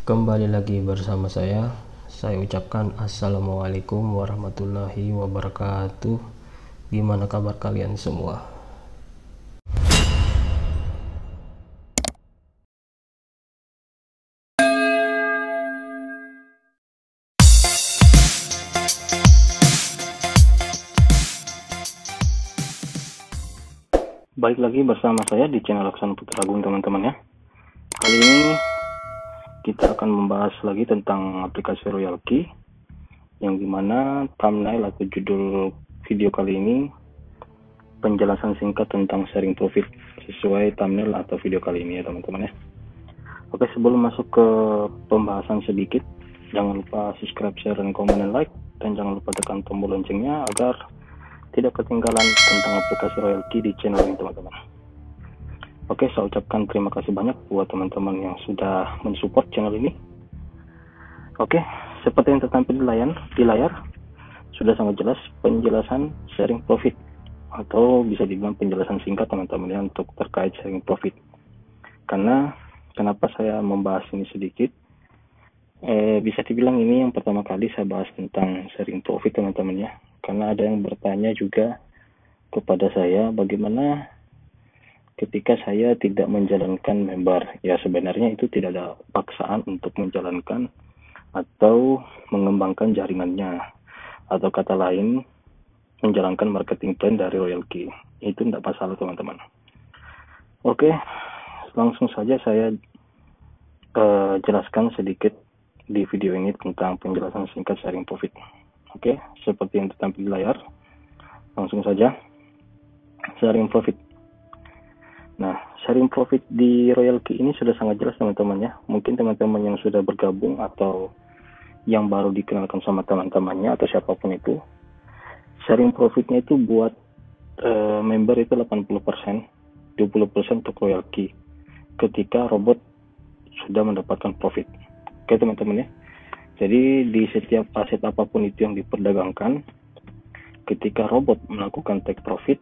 Kembali lagi bersama saya ucapkan Assalamualaikum warahmatullahi wabarakatuh. Gimana kabar kalian semua? Balik lagi bersama saya di channel Aksan Putra Agung, teman-teman ya. Kali ini kita akan membahas lagi tentang aplikasi Royal Key, yang dimana thumbnail atau judul video kali ini penjelasan singkat tentang sharing profit sesuai thumbnail atau video kali ini ya teman-teman ya. Oke, sebelum masuk ke pembahasan sedikit, jangan lupa subscribe, share, dan komen, dan like, dan jangan lupa tekan tombol loncengnya agar tidak ketinggalan tentang aplikasi Royal Key di channel ini teman-teman. Oke, saya ucapkan terima kasih banyak buat teman-teman yang sudah mensupport channel ini. Oke, seperti yang tertampil di layar sudah sangat jelas penjelasan sharing profit, atau bisa dibilang penjelasan singkat teman-teman ya untuk terkait sharing profit. Karena kenapa saya membahas ini sedikit, bisa dibilang ini yang pertama kali saya bahas tentang sharing profit teman-teman ya. Karena ada yang bertanya juga kepada saya bagaimana ketika saya tidak menjalankan member. Ya sebenarnya itu tidak ada paksaan untuk menjalankan atau mengembangkan jaringannya, atau kata lain menjalankan marketing plan dari Royal Key. Itu tidak masalah teman-teman. Oke, langsung saja saya jelaskan sedikit di video ini tentang penjelasan singkat sharing profit. Oke, seperti yang tertampil di layar, langsung saja sharing profit. Nah, sharing profit di Royal Key ini sudah sangat jelas teman-teman ya. Mungkin teman-teman yang sudah bergabung atau yang baru dikenalkan sama teman-temannya atau siapapun itu, sharing profitnya itu buat member itu 80%, 20% untuk Royal Key ketika robot sudah mendapatkan profit. Oke teman-teman ya. Jadi di setiap aset apapun itu yang diperdagangkan, ketika robot melakukan take profit,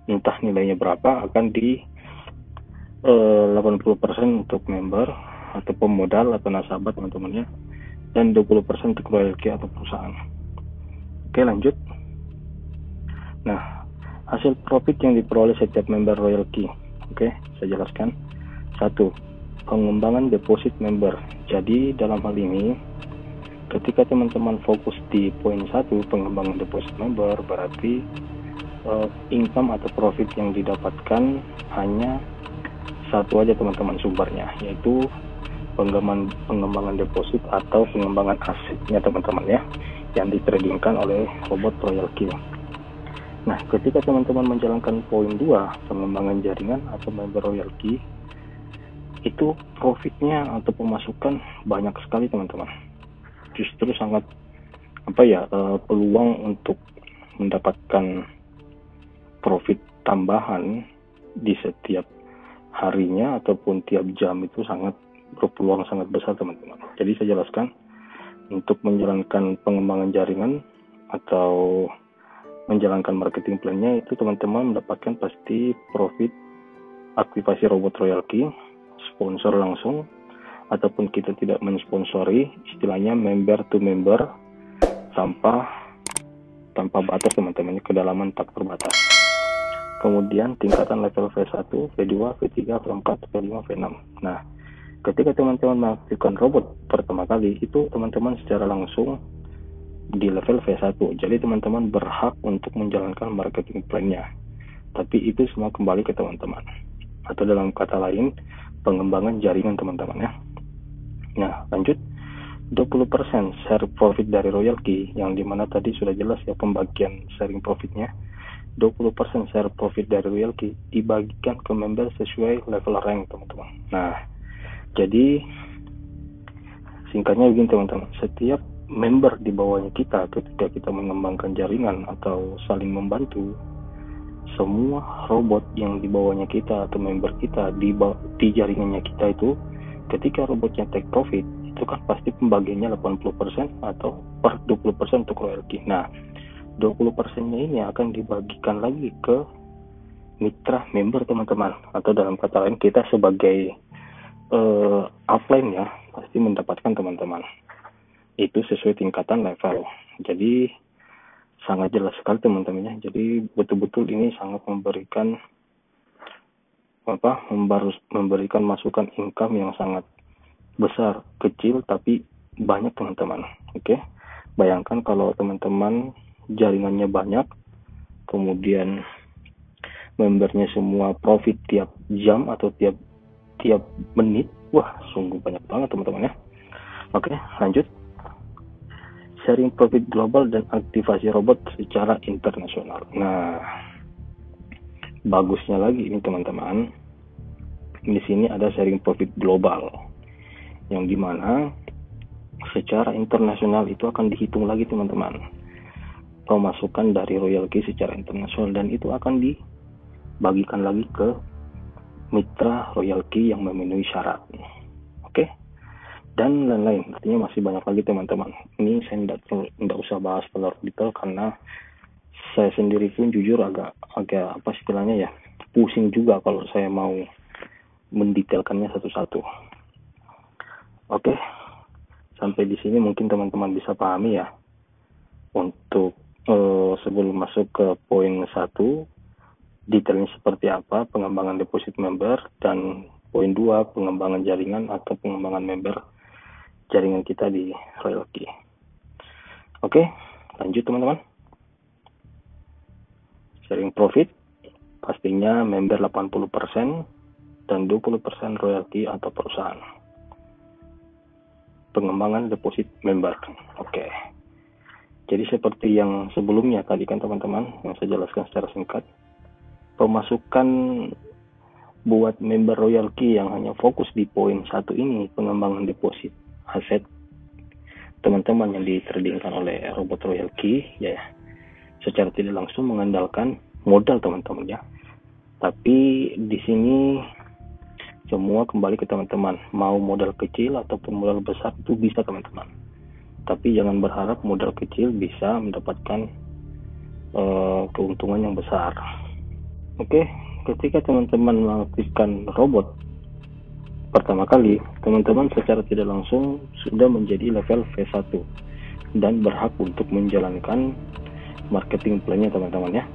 entah nilainya berapa, akan di 80% untuk member atau pemodal atau nasabah teman-teman ya, dan 20% untuk Royal Key atau perusahaan. Oke, lanjut. Nah, hasil profit yang diperoleh setiap member Royal Key. Oke, saya jelaskan. 1. Pengembangan deposit member. Jadi dalam hal ini, ketika teman-teman fokus di poin 1, pengembangan deposit member, berarti income atau profit yang didapatkan hanya satu aja teman-teman sumbernya, yaitu pengembangan deposit atau pengembangan asetnya teman-teman ya, yang ditradingkan oleh robot Royal Key. Nah, ketika teman-teman menjalankan poin 2, pengembangan jaringan atau member Royal Key, itu profitnya atau pemasukan banyak sekali teman-teman. Justru sangat peluang untuk mendapatkan profit tambahan di setiap harinya ataupun tiap jam itu sangat berpeluang sangat besar teman-teman. Jadi saya jelaskan, untuk menjalankan pengembangan jaringan atau menjalankan marketing plan-nya itu teman-teman mendapatkan pasti profit aktivasi robot Royal Key, sponsor langsung, ataupun kita tidak mensponsori, istilahnya member to member tanpa batas teman-teman, kedalaman tak terbatas. Kemudian tingkatan level V1, V2, V3, V4, V5, V6. Nah, ketika teman-teman mengaktifkan robot pertama kali, itu teman-teman secara langsung di level V1. Jadi teman-teman berhak untuk menjalankan marketing plan-nya. Tapi itu semua kembali ke teman-teman. Atau dalam kata lain, pengembangan jaringan teman-teman ya. Nah, lanjut. 20% share profit dari Royal Key, yang dimana tadi sudah jelas ya pembagian sharing profitnya. 20% share profit dari Royal Key dibagikan ke member sesuai level rank teman-teman. Nah, jadi singkatnya begini teman-teman, setiap member di bawahnya kita ketika kita mengembangkan jaringan atau saling membantu, semua robot yang di bawahnya kita atau member kita di jaringannya kita itu, ketika robotnya take profit, itu kan pasti pembagiannya 80% atau per 20% untuk Royal Key. Nah, 20%-nya ini akan dibagikan lagi ke mitra member teman-teman, atau dalam kata lain kita sebagai upline ya, pasti mendapatkan teman-teman. Itu sesuai tingkatan level. Jadi sangat jelas sekali teman-teman ya. Jadi betul-betul ini sangat memberikan memberikan masukan income yang sangat besar, kecil tapi banyak teman-teman. Oke. Bayangkan kalau teman-teman jaringannya banyak, kemudian membernya semua profit tiap jam atau tiap menit, wah sungguh banyak banget teman-teman ya. Oke, lanjut. Sharing profit global dan aktivasi robot secara internasional. Nah, bagusnya lagi ini teman-teman, di sini ada sharing profit global, yang dimana secara internasional itu akan dihitung lagi teman-teman, pemasukan dari royalty secara internasional, dan itu akan dibagikan lagi ke mitra royalty yang memenuhi syarat. Oke, dan lain-lain. Artinya masih banyak lagi teman-teman. Ini saya tidak usah bahas terlalu detail karena saya sendiri pun jujur agak apa istilahnya ya, pusing juga kalau saya mau mendetailkannya satu-satu. Oke, sampai di sini mungkin teman-teman bisa pahami ya. Untuk sebelum masuk ke poin 1, detailnya seperti apa pengembangan deposit member, dan poin 2, pengembangan jaringan atau pengembangan member jaringan kita di royalty. Oke, lanjut teman-teman. Sharing profit pastinya member 80% dan 20% royalty atau perusahaan. Pengembangan deposit member. Oke. Jadi seperti yang sebelumnya tadi kan teman-teman, yang saya jelaskan secara singkat, pemasukan buat member royalty yang hanya fokus di poin 1 ini, pengembangan deposit aset teman-teman yang ditradingkan oleh robot royalty, ya secara tidak langsung mengandalkan modal teman-teman ya. Tapi di sini semua kembali ke teman-teman, mau modal kecil ataupun modal besar itu bisa teman-teman. Tapi jangan berharap modal kecil bisa mendapatkan keuntungan yang besar. Oke, ketika teman-teman mengaktifkan robot pertama kali, teman-teman secara tidak langsung sudah menjadi level V1 dan berhak untuk menjalankan marketing plan-nya teman-teman ya,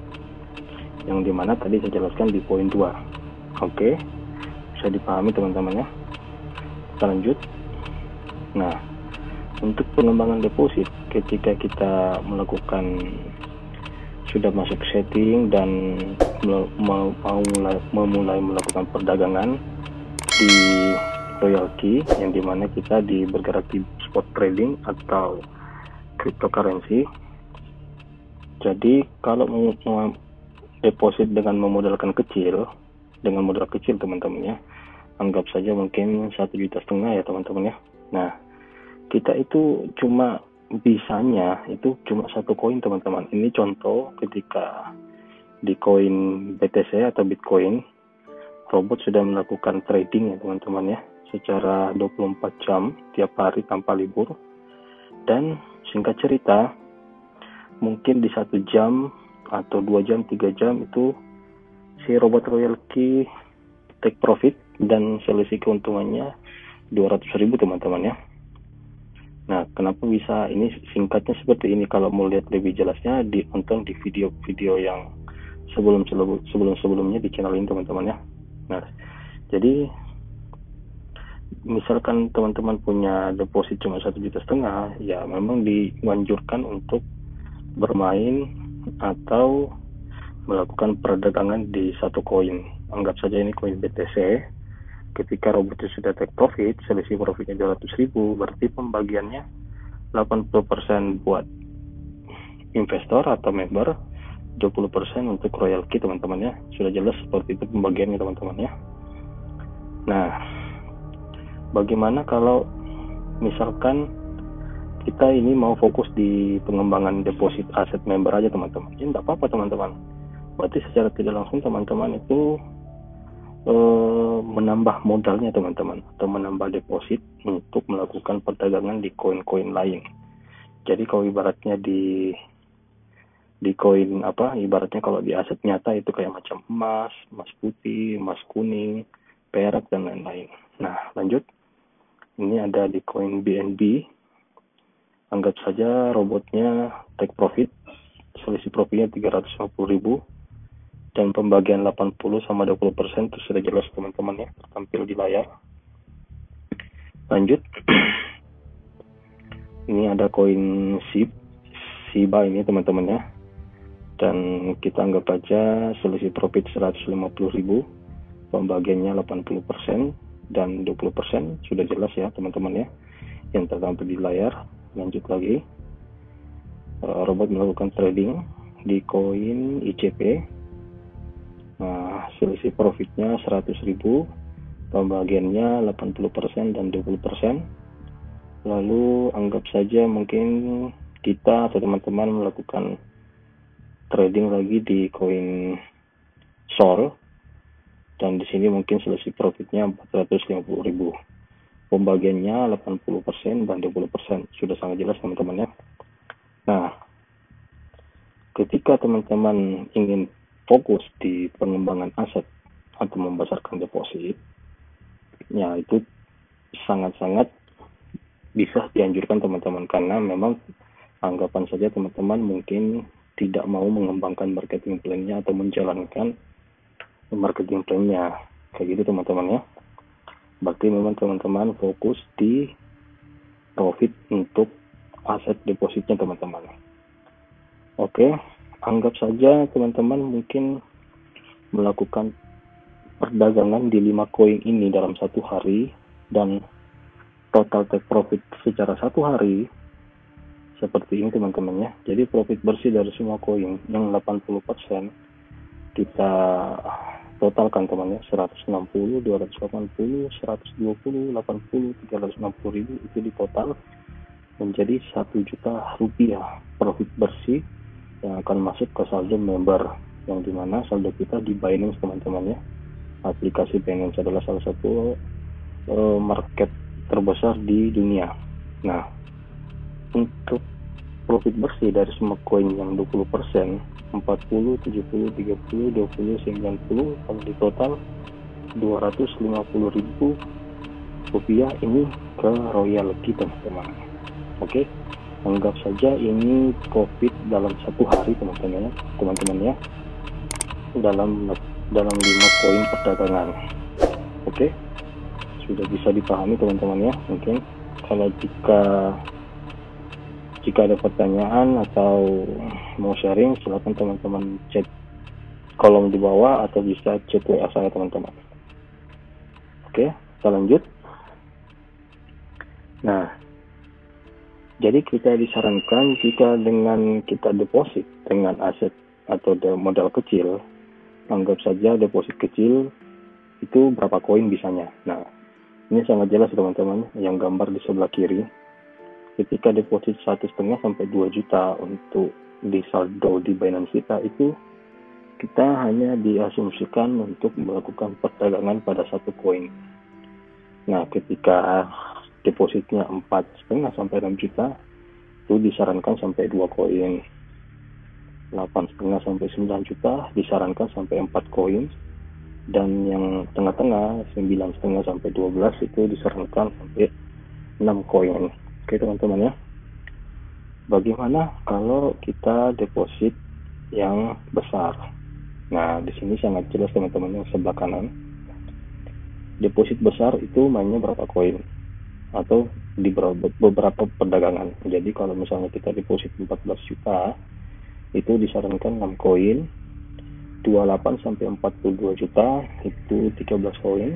yang dimana tadi saya jelaskan di poin 2. Oke, bisa dipahami teman-teman ya. Kita lanjut. Nah, untuk pengembangan deposit, ketika kita sudah masuk setting dan memulai melakukan perdagangan di royalty, yang dimana kita bergerak di spot trading atau cryptocurrency. Jadi kalau mau deposit dengan modal kecil teman-teman ya, anggap saja mungkin 1,5 juta ya teman-teman ya. Nah, kita itu bisanya cuma 1 koin teman-teman. Ini contoh ketika di koin BTC atau Bitcoin, robot sudah melakukan trading ya teman-teman ya, secara 24 jam tiap hari tanpa libur. Dan singkat cerita, mungkin di 1 jam atau 2 jam, 3 jam itu si robot royalty take profit dan selisih keuntungannya 200.000 teman-teman ya. Nah, kenapa bisa ini singkatnya seperti ini? Kalau mau lihat lebih jelasnya, ditonton di video-video yang sebelumnya di channel ini teman-teman ya. Nah, jadi misalkan teman-teman punya deposit cuma 1,5 juta, ya memang dianjurkan untuk bermain atau melakukan perdagangan di 1 koin. Anggap saja ini koin BTC. Ketika robotnya sudah take profit, selisih profitnya 200.000, berarti pembagiannya 80% buat investor atau member, 20% untuk royalty teman-teman ya. Sudah jelas seperti itu pembagiannya teman-teman ya. Nah, bagaimana kalau misalkan kita ini mau fokus di pengembangan deposit aset member aja teman-teman? Ya enggak apa-apa teman-teman. Berarti secara tidak langsung teman-teman itu menambah modalnya teman-teman, atau menambah deposit untuk melakukan perdagangan di koin-koin lain. Jadi kalau ibaratnya di koin ibaratnya kalau di aset nyata itu kayak macam emas putih, emas kuning, perak dan lain-lain. Nah, lanjut. Ini ada di koin BNB. Anggap saja robotnya take profit, selisih profitnya 350.000, dan pembagian 80 sama 20% itu sudah jelas teman-teman ya, tampil di layar. Lanjut. Ini ada koin Shiba ini teman-teman ya, dan kita anggap aja selisih profit 150.000, pembagiannya 80% dan 20% sudah jelas ya teman-teman ya, yang tertampil di layar. Lanjut lagi, robot melakukan trading di koin ICP. Nah, selisih profitnya 100.000, pembagiannya 80% dan 20%. Lalu anggap saja mungkin kita atau teman-teman melakukan trading lagi di koin Sol, dan di sini mungkin selisih profitnya 450.000, pembagiannya 80% dan 20%. Sudah sangat jelas teman-teman ya. Nah, ketika teman-teman ingin fokus di pengembangan aset atau membesarkan deposit, ya itu sangat-sangat bisa dianjurkan teman-teman, karena memang anggapan saja teman-teman mungkin tidak mau mengembangkan marketing plan-nya atau menjalankan marketing plan-nya. Kayak gitu teman-teman ya. Berarti memang teman-teman fokus di profit untuk aset depositnya teman-teman. Oke, anggap saja teman-teman mungkin melakukan perdagangan di 5 koin ini dalam satu hari, dan total take profit secara satu hari seperti ini teman-teman ya. Jadi profit bersih dari semua koin yang 80% kita totalkan teman ya, 160, 280, 120, 80, 360.000 itu di total menjadi 1 juta rupiah profit bersih yang akan masuk ke saldo member, yang dimana saldo kita di Binance teman-teman ya. Aplikasi Binance adalah salah satu market terbesar di dunia. Nah, untuk profit bersih dari semua koin yang 20%, 40, 70, 30, 20, 90, kalau di total 250.000 rupiah ini ke royalty teman-teman. Oke, anggap saja ini profit dalam satu hari teman-teman ya, dalam 5 koin perdagangan. Oke, sudah bisa dipahami teman-teman ya. Mungkin kalau jika ada pertanyaan atau mau sharing, silakan teman-teman chat kolom di bawah atau bisa chat WA saya teman-teman. Oke, kita lanjut. Nah, jadi kita disarankan jika dengan kita deposit dengan aset atau modal kecil, anggap saja deposit kecil itu berapa koin bisanya. Nah, ini sangat jelas teman-teman yang gambar di sebelah kiri. Ketika deposit 1,5 sampai 2 juta untuk di saldo di Binance kita, itu kita hanya diasumsikan untuk melakukan perdagangan pada satu koin. Nah, ketika depositnya 4,5 sampai 6 juta, itu disarankan sampai 2 koin. 8,5 sampai 9 juta disarankan sampai 4 koin. Dan yang tengah-tengah 9,5 sampai 12 itu disarankan sampai 6 koin. Oke teman-teman ya. Bagaimana kalau kita deposit yang besar? Nah, di sini sangat jelas teman-teman yang sebelah kanan. Deposit besar itu mainnya berapa koin atau di beberapa perdagangan. Jadi kalau misalnya kita deposit 14 juta, itu disarankan 6 koin. 28 sampai 42 juta itu 13 koin.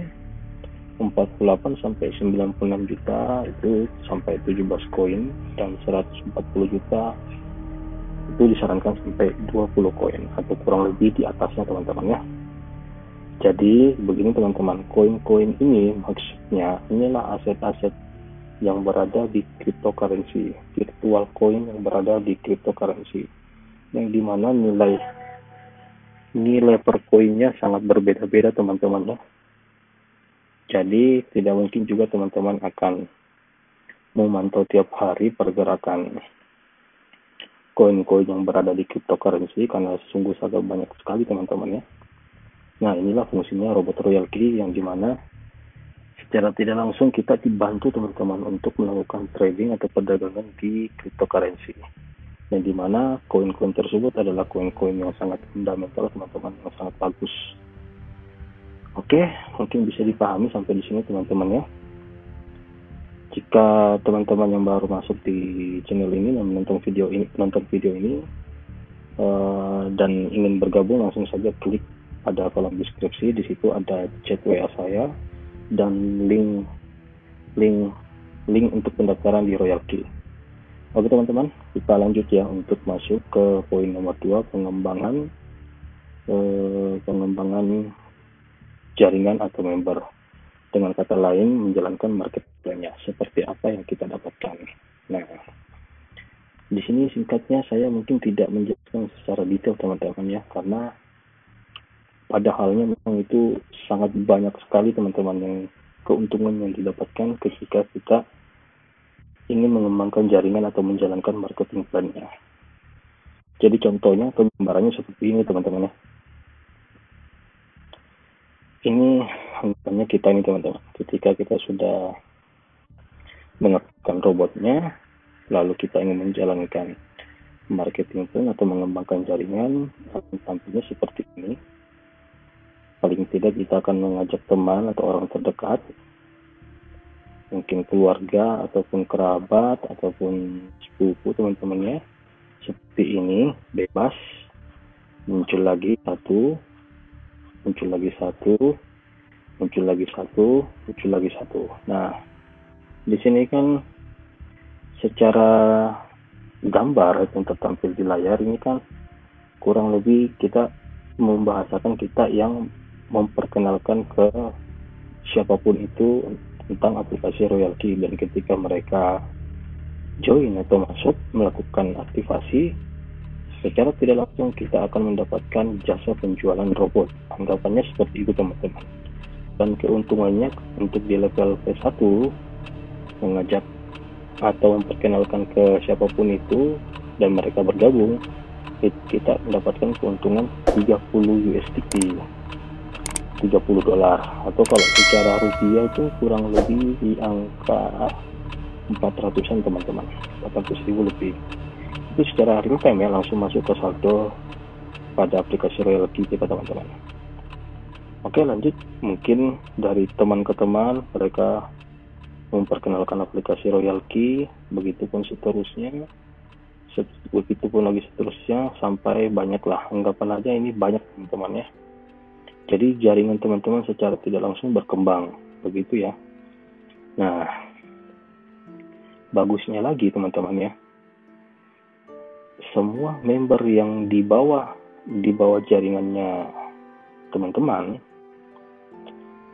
48 sampai 96 juta itu sampai 17 koin, dan 140 juta itu disarankan sampai 20 koin atau kurang lebih di atasnya teman-teman ya. Jadi begini teman-teman, koin-koin ini maksudnya inilah aset-aset yang berada di cryptocurrency, virtual coin yang berada di cryptocurrency, yang dimana nilai per koinnya sangat berbeda-beda teman-teman ya. Jadi tidak mungkin juga teman-teman akan memantau tiap hari pergerakan koin-koin yang berada di cryptocurrency, karena sungguh sangat banyak sekali teman-teman ya. Nah, inilah fungsinya robot royalty, yang dimana secara tidak langsung kita dibantu teman-teman untuk melakukan trading atau perdagangan di cryptocurrency, yang dimana koin-koin tersebut adalah koin-koin yang sangat fundamental teman-teman, yang sangat bagus. Oke, mungkin bisa dipahami sampai di sini teman-teman ya. Jika teman-teman yang baru masuk di channel ini dan menonton video ini dan ingin bergabung, langsung saja klik pada kolom deskripsi. Di situ ada chat WA saya dan link untuk pendaftaran di Royal Key. Oke teman-teman, kita lanjut ya untuk masuk ke poin nomor 2, pengembangan jaringan atau member. Dengan kata lain, menjalankan market plan-nya seperti apa yang kita dapatkan. Nah, di sini singkatnya saya mungkin tidak menjelaskan secara detail teman-teman ya, karena pada halnya memang itu sangat banyak sekali teman-teman yang keuntungan yang didapatkan ketika kita ingin mengembangkan jaringan atau menjalankan marketing plan-nya. Jadi contohnya, gambarannya seperti ini teman-teman ya. Ini anggapannya kita ini teman-teman, ketika kita sudah mengaktifkan robotnya, lalu kita ingin menjalankan marketing plan atau mengembangkan jaringan, tampilnya seperti ini. Paling tidak kita akan mengajak teman atau orang terdekat, mungkin keluarga ataupun kerabat ataupun sepupu teman-temannya, seperti ini, bebas. Muncul lagi satu, muncul lagi satu, muncul lagi satu, muncul lagi satu. Nah, di sini kan secara gambar yang tertampil di layar ini kan kurang lebih kita membahasakan kita yang memperkenalkan ke siapapun itu tentang aplikasi Royal Key, dan ketika mereka join atau masuk melakukan aktivasi, secara tidak langsung kita akan mendapatkan jasa penjualan robot. Anggapannya seperti itu teman-teman. Dan keuntungannya untuk di level P1 mengajak atau memperkenalkan ke siapapun itu dan mereka bergabung, kita mendapatkan keuntungan 30 USDT, $30, atau kalau secara rupiah itu kurang lebih di angka 400-an teman-teman, 400.000 lebih. Itu secara real time ya, langsung masuk ke saldo pada aplikasi Royal Key kita teman-teman. Oke, lanjut. Mungkin dari teman ke teman mereka memperkenalkan aplikasi Royal Key, begitupun seterusnya, begitupun lagi seterusnya, sampai banyaklah. Anggapan aja ini banyak teman-teman ya. Jadi jaringan teman-teman secara tidak langsung berkembang, begitu ya. Nah, bagusnya lagi teman-teman ya, semua member yang di bawah jaringannya teman-teman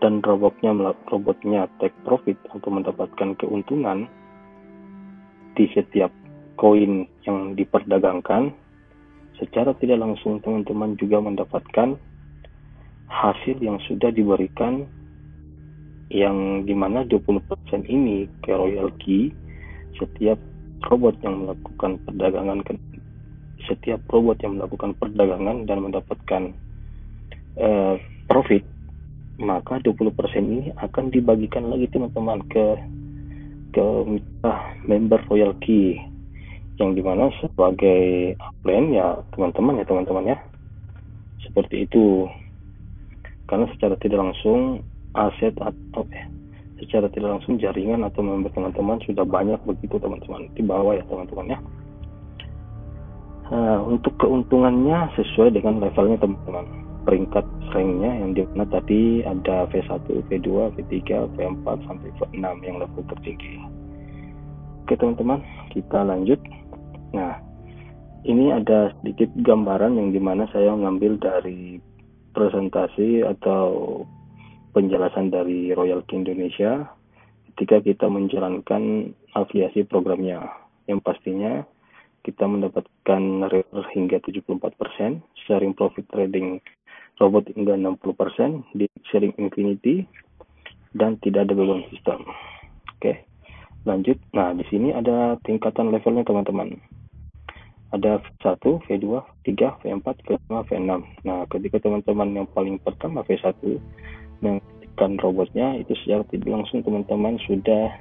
dan robotnya take profit atau mendapatkan keuntungan di setiap koin yang diperdagangkan, secara tidak langsung teman-teman juga mendapatkan hasil yang sudah diberikan, yang dimana 20% ini ke Royal Key. Setiap robot yang melakukan perdagangan dan mendapatkan profit, maka 20% ini akan dibagikan lagi teman-teman ke member Royal Key, yang dimana sebagai upline ya teman-teman ya, seperti itu. Karena secara tidak langsung secara tidak langsung jaringan atau member teman-teman sudah banyak begitu teman-teman di bawah ya teman-teman ya. Untuk keuntungannya sesuai dengan levelnya teman-teman, peringkat ranknya yang dimana tadi ada V1, V2, V3, V4 sampai V6 yang level tertinggi. Oke teman-teman, kita lanjut. Nah, ini ada sedikit gambaran yang dimana saya ngambil dari presentasi atau penjelasan dari Royal Key Indonesia ketika kita menjalankan afiliasi programnya, yang pastinya kita mendapatkan return hingga 74%, sharing profit trading robot hingga 60%, di sharing infinity, dan tidak ada beban sistem. Oke, lanjut. Nah, di sini ada tingkatan levelnya teman-teman. Ada V1, V2, V3, V4, V5, V6. Nah, ketika teman-teman yang paling pertama V1 mengaktifkan robotnya, itu secara tidak langsung teman-teman sudah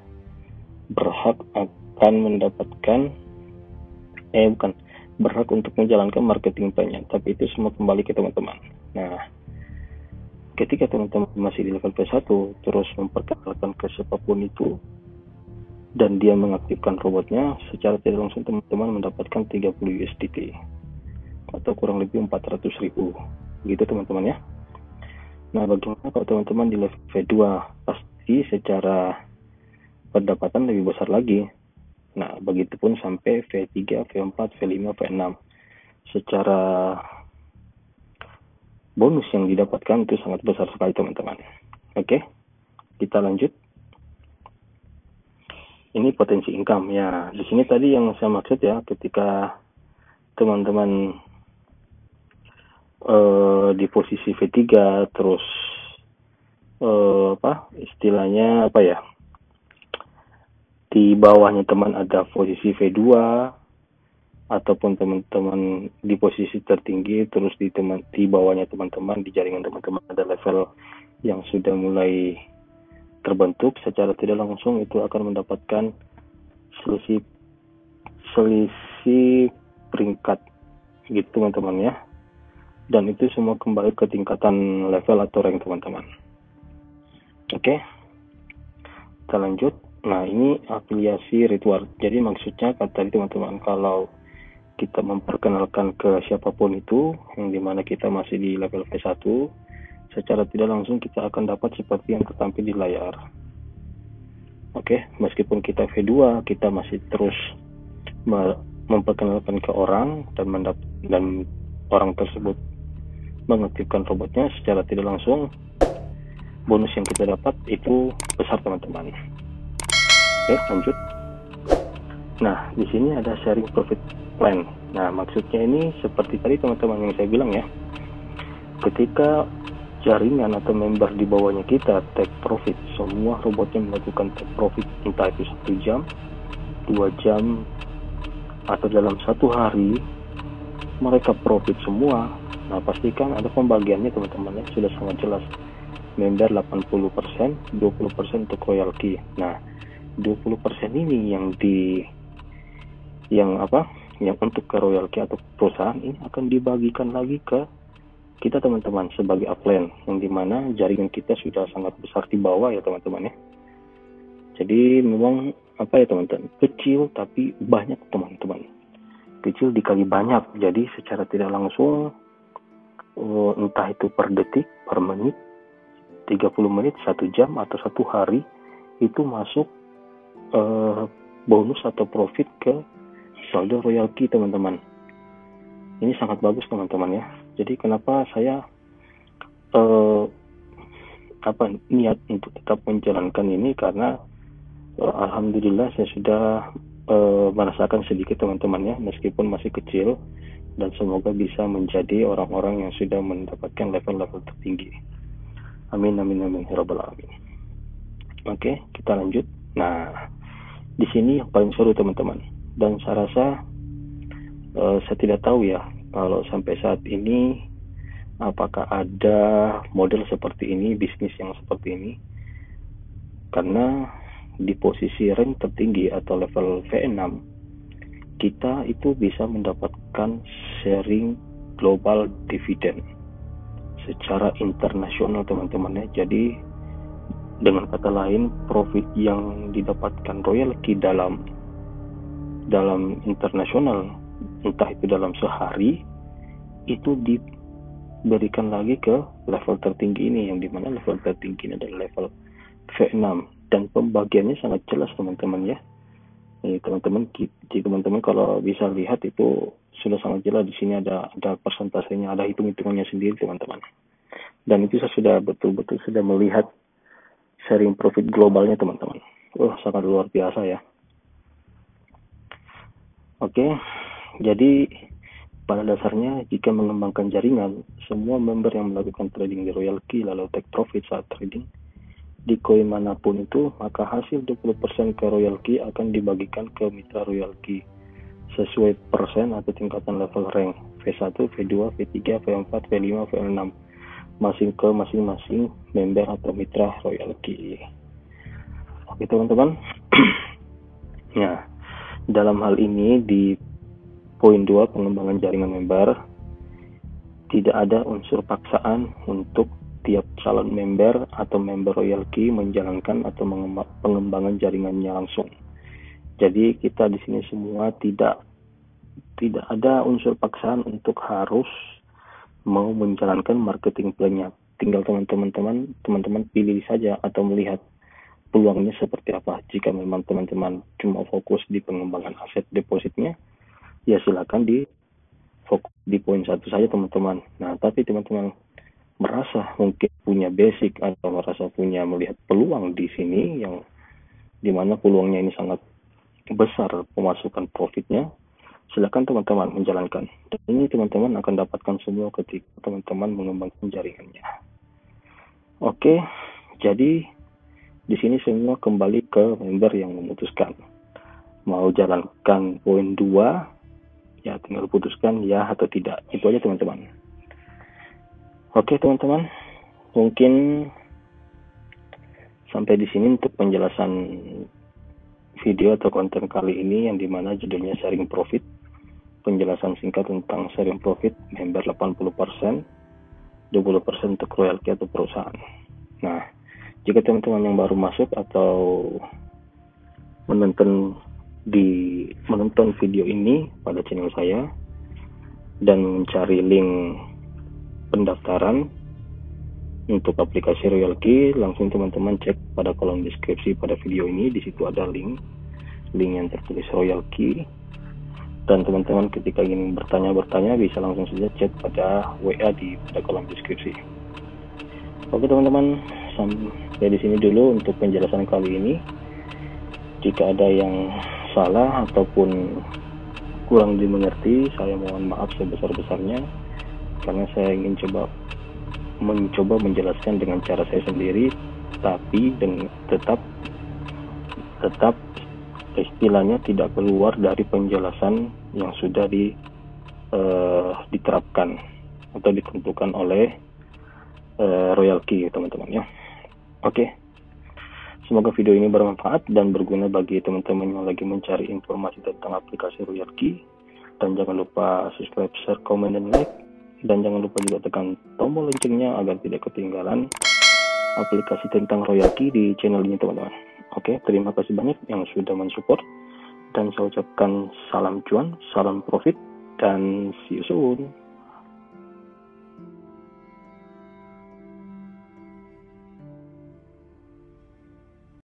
berhak akan mendapatkan berhak untuk menjalankan marketing plan-nya, tapi itu semua kembali ke teman-teman. Nah, ketika teman-teman masih di level P1 terus memperkenalkan ke siapapun itu dan dia mengaktifkan robotnya, secara tidak langsung teman-teman mendapatkan 30 USDT atau kurang lebih 400.000 gitu teman-teman ya. Nah, bagaimana kalau teman-teman di level V2? Pasti secara pendapatan lebih besar lagi. Nah, begitupun sampai V3, V4, V5, V6. Secara bonus yang didapatkan itu sangat besar sekali teman-teman. Oke, kita lanjut. Ini potensi income ya. Di sini tadi yang saya maksud ya, ketika teman-teman di posisi V3 terus istilahnya apa ya, di bawahnya teman ada posisi V2 ataupun teman-teman di posisi tertinggi, terus di bawahnya teman-teman di jaringan teman-teman ada level yang sudah mulai terbentuk, secara tidak langsung itu akan mendapatkan selisih peringkat gitu teman-teman ya. Dan itu semua kembali ke tingkatan level atau rank teman-teman. Oke, kita lanjut. Nah, ini afiliasi reward. Jadi maksudnya tadi teman-teman, kalau kita memperkenalkan ke siapapun itu, yang dimana kita masih di level V1, secara tidak langsung kita akan dapat seperti yang tertampil di layar. Oke, meskipun kita V2, kita masih terus memperkenalkan ke orang dan orang tersebut mengaktifkan robotnya, secara tidak langsung bonus yang kita dapat itu besar teman-teman. Oke, lanjut. Nah, di sini ada sharing profit plan. Nah, maksudnya ini seperti tadi teman-teman yang saya bilang ya. Ketika jaringan atau member di bawahnya kita take profit, semua robotnya melakukan take profit, entah itu 1 jam, 2 jam, atau dalam 1 hari mereka profit semua. Nah, pastikan ada pembagiannya teman-teman ya, sudah sangat jelas. Member 80%, 20% untuk royalty. Nah, 20% ini yang untuk ke royalty atau perusahaan ini akan dibagikan lagi ke kita teman-teman sebagai upline, yang dimana jaringan kita sudah sangat besar di bawah ya teman-teman ya. Jadi memang teman-teman, kecil tapi banyak teman-teman, kecil dikali banyak. Jadi secara tidak langsung entah itu per detik, per menit, 30 menit, 1 jam atau 1 hari itu masuk bonus atau profit ke saldo royalty teman-teman. Ini sangat bagus teman-teman ya. Jadi kenapa saya niat untuk tetap menjalankan ini, karena alhamdulillah saya sudah merasakan sedikit teman-teman ya, meskipun masih kecil, dan semoga bisa menjadi orang-orang yang sudah mendapatkan level-level tertinggi. Amin amin amin ya rabbal alamin. Oke, kita lanjut. Nah, di sini yang paling seru teman-teman, dan saya rasa saya tidak tahu ya kalau sampai saat ini apakah ada model seperti ini, bisnis yang seperti ini, karena di posisi rank tertinggi atau level V6 kita itu bisa mendapatkan sharing global dividend secara internasional teman-teman ya. Jadi dengan kata lain, profit yang didapatkan royalty dalam internasional, entah itu dalam sehari, itu diberikan lagi ke level tertinggi ini, yang dimana level tertinggi ini adalah level V6, dan pembagiannya sangat jelas teman-teman ya. Jadi teman-teman kalau bisa lihat itu sudah sangat jelas. Di sini ada persentasenya, ada hitung-hitungannya sendiri teman-teman. Dan itu saya sudah betul-betul sudah melihat sharing profit globalnya teman-teman. Sangat luar biasa ya. Oke, jadi pada dasarnya jika mengembangkan jaringan, semua member yang melakukan trading di royalty lalu take profit saat trading di koin manapun itu, maka hasil 20% ke royalty akan dibagikan ke mitra royalty sesuai persen atau tingkatan level rank V1, V2, V3, V4, V5, V6. ke masing-masing member atau mitra Royal Key. Oke teman-teman. Nah, dalam hal ini di poin 2 pengembangan jaringan member, tidak ada unsur paksaan untuk tiap calon member atau member Royal Key menjalankan atau pengembangan jaringannya langsung. Jadi kita di sini semua tidak ada unsur paksaan untuk harus mau menjalankan marketing plan-nya. Tinggal teman-teman pilih saja atau melihat peluangnya seperti apa. Jika memang teman-teman cuma fokus di pengembangan aset depositnya, ya silakan fokus di poin 1 saja teman-teman. Nah, tapi teman-teman merasa mungkin punya basic atau merasa melihat peluang di sini yang dimana peluangnya ini sangat besar pemasukan profitnya, silakan teman-teman menjalankan. Dan ini teman-teman akan dapatkan semua ketika teman-teman mengembangkan jaringannya. Oke, jadi di sini semua kembali ke member yang memutuskan mau jalankan poin 2, ya tinggal putuskan ya atau tidak. Itu aja teman-teman. Oke teman-teman, mungkin sampai di sini untuk penjelasan video atau konten kali ini yang dimana judulnya sharing profit. Penjelasan singkat tentang sharing profit member 80%, 20% untuk Royal Key atau perusahaan. Nah, jika teman-teman yang baru masuk atau menonton video ini pada channel saya dan mencari link pendaftaran untuk aplikasi Royal Key, langsung teman-teman cek pada kolom deskripsi pada video ini. Di situ ada link yang tertulis Royal Key, dan teman-teman ketika ingin bertanya bisa langsung saja chat pada WA pada kolom deskripsi. Oke teman-teman, sampai di sini dulu untuk penjelasan kali ini. Jika ada yang salah ataupun kurang dimengerti, saya mohon maaf sebesar-besarnya, karena saya ingin mencoba menjelaskan dengan cara saya sendiri, tapi tetap istilahnya tidak keluar dari penjelasan yang sudah diterapkan atau ditentukan oleh Royal Key teman-teman ya. Oke. Semoga video ini bermanfaat dan berguna bagi teman-teman yang lagi mencari informasi tentang aplikasi Royal Key. Dan jangan lupa subscribe, share, komen, dan like. Dan jangan lupa juga tekan tombol loncengnya agar tidak ketinggalan aplikasi tentang Royal Key di channel ini teman-teman. Oke, terima kasih banyak yang sudah mensupport. Dan saya ucapkan salam cuan, salam profit, dan see you soon.